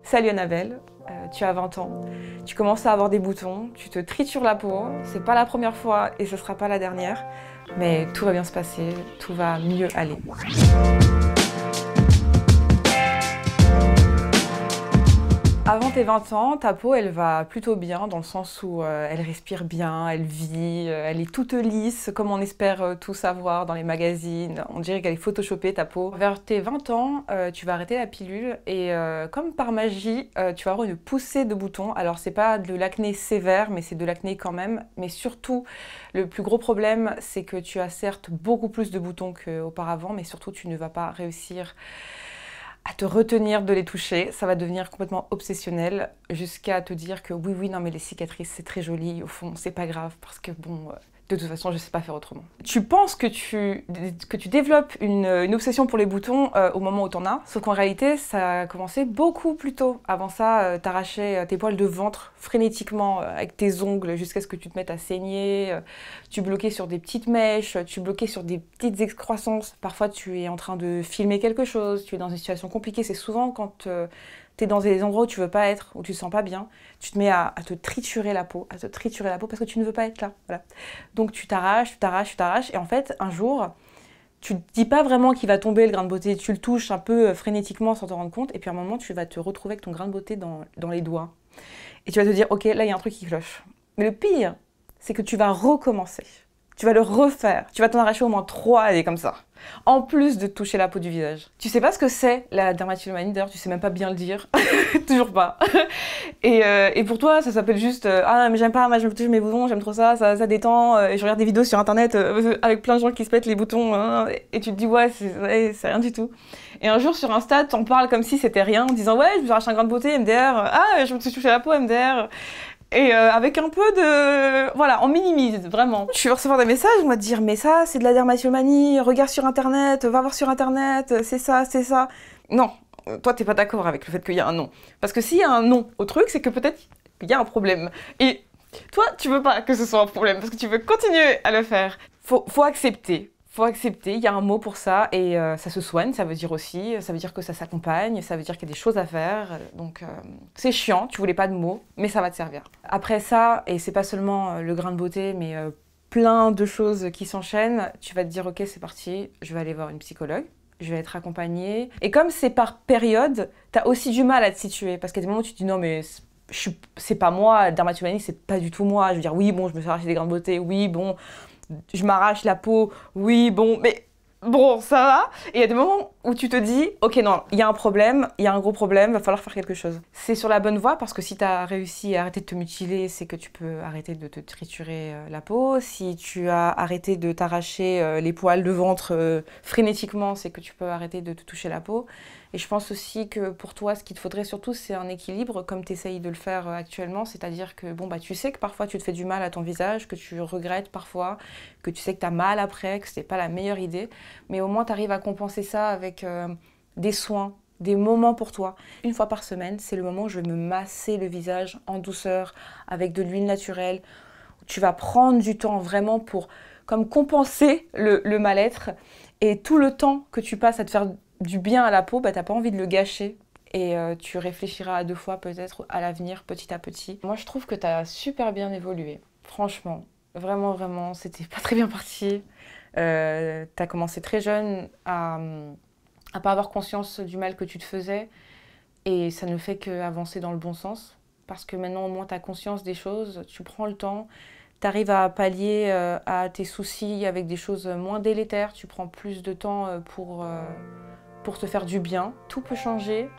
Salut Annabelle, tu as 20 ans, tu commences à avoir des boutons, tu te tritures la peau, c'est pas la première fois et ce sera pas la dernière, mais tout va bien se passer, tout va mieux aller. Avant tes 20 ans, ta peau elle va plutôt bien dans le sens où elle respire bien, elle vit, elle est toute lisse comme on espère tout savoir dans les magazines. On dirait qu'elle est photoshopée ta peau. Vers tes 20 ans, tu vas arrêter la pilule et comme par magie, tu vas avoir une poussée de boutons. Alors c'est pas de l'acné sévère mais c'est de l'acné quand même. Mais surtout, le plus gros problème c'est que tu as certes beaucoup plus de boutons qu'auparavant mais surtout tu ne vas pas réussir à te retenir de les toucher, ça va devenir complètement obsessionnel jusqu'à te dire que oui, non mais les cicatrices c'est très joli, au fond c'est pas grave parce que bon, de toute façon je sais pas faire autrement. Tu penses que tu développes une obsession pour les boutons au moment où t'en as, sauf qu'en réalité ça a commencé beaucoup plus tôt. Avant ça, t'arrachais tes poils de ventre frénétiquement avec tes ongles jusqu'à ce que tu te mettes à saigner, tu bloquais sur des petites mèches, tu bloquais sur des petites excroissances. Parfois tu es en train de filmer quelque chose, tu es dans une situation compliquée, c'est souvent quand tu es dans des endroits où tu veux pas être, où tu te sens pas bien, tu te mets à te triturer la peau, parce que tu ne veux pas être là. Voilà. Donc tu t'arraches, et en fait, un jour, tu te dis pas vraiment qu'il va tomber le grain de beauté, tu le touches un peu frénétiquement sans te rendre compte, et puis à un moment, tu vas te retrouver avec ton grain de beauté dans les doigts. Et tu vas te dire, ok, là, il y a un truc qui cloche. Mais le pire, c'est que tu vas recommencer. Tu vas le refaire. Tu vas t'en arracher au moins 3 et comme ça. En plus de toucher la peau du visage. Tu sais pas ce que c'est la dermatillomanie, d'ailleurs tu sais même pas bien le dire. Toujours pas. Et pour toi ça s'appelle juste ah mais j'aime pas, moi je me touche mes boutons, j'aime trop ça, ça détend. Et je regarde des vidéos sur internet avec plein de gens qui se pètent les boutons. Et tu te dis ouais c'est rien du tout. Et un jour sur Insta t'en parles comme si c'était rien en disant ouais je me suis arraché un grain de beauté MDR. Ah je me suis touché la peau MDR. Et avec un peu de... Voilà, on minimise, vraiment. Je vais recevoir des messages, on va te dire, mais ça, c'est de la dermatillomanie, regarde sur Internet, va voir sur Internet, c'est ça, c'est ça. Non, toi, t'es pas d'accord avec le fait qu'il y a un non. Parce que s'il y a un non au truc, c'est que peut-être qu'il y a un problème. Et toi, tu veux pas que ce soit un problème, parce que tu veux continuer à le faire. Faut accepter. Faut accepter, il y a un mot pour ça et ça se soigne, ça veut dire aussi, ça veut dire que ça s'accompagne, ça veut dire qu'il y a des choses à faire, donc c'est chiant, tu voulais pas de mots, mais ça va te servir. Après ça, et c'est pas seulement le grain de beauté, mais plein de choses qui s'enchaînent, tu vas te dire ok c'est parti, je vais aller voir une psychologue, je vais être accompagnée. Et comme c'est par période, t'as aussi du mal à te situer, parce qu'il y a des moments où tu te dis non mais c'est pas moi, la dermatillomanie c'est pas du tout moi, je veux dire oui bon je me suis arraché des grains de beauté, oui bon... Je m'arrache la peau, oui, bon, mais bon, ça va. Et il y a des moments où tu te dis, ok, non, il y a un problème, il y a un gros problème, va falloir faire quelque chose. C'est sur la bonne voie parce que si tu as réussi à arrêter de te mutiler, c'est que tu peux arrêter de te triturer la peau. Si tu as arrêté de t'arracher les poils de ventre frénétiquement, c'est que tu peux arrêter de te toucher la peau. Et je pense aussi que pour toi, ce qu'il te faudrait surtout, c'est un équilibre, comme tu essayes de le faire actuellement. C'est-à-dire que bon, bah, tu sais que parfois tu te fais du mal à ton visage, que tu regrettes parfois, que tu sais que tu as mal après, que ce n'est pas la meilleure idée. Mais au moins, tu arrives à compenser ça avec des soins, des moments pour toi. Une fois par semaine, c'est le moment où je vais me masser le visage en douceur, avec de l'huile naturelle. Tu vas prendre du temps vraiment pour comme compenser le mal-être. Et tout le temps que tu passes à te faire du bien à la peau, bah, t'as pas envie de le gâcher. Et tu réfléchiras à 2 fois peut-être à l'avenir, petit à petit. Moi, je trouve que tu as super bien évolué. Franchement, vraiment, c'était pas très bien parti. Tu as commencé très jeune à pas avoir conscience du mal que tu te faisais. Et ça ne fait qu'avancer dans le bon sens. Parce que maintenant, au moins, tu as conscience des choses, tu prends le temps. Tu arrives à pallier à tes soucis avec des choses moins délétères. Tu prends plus de temps pour te faire du bien. Tout peut changer,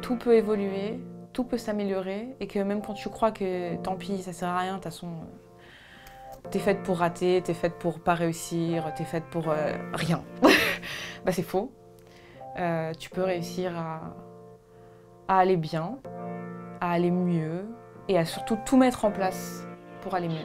tout peut évoluer, tout peut s'améliorer. Et que même quand tu crois que tant pis, ça sert à rien, de toute façon, t'es faite pour rater, t'es faite pour pas réussir, t'es faite pour rien. Bah c'est faux. Tu peux réussir à aller bien, à aller mieux et à surtout tout mettre en place pour aller mieux.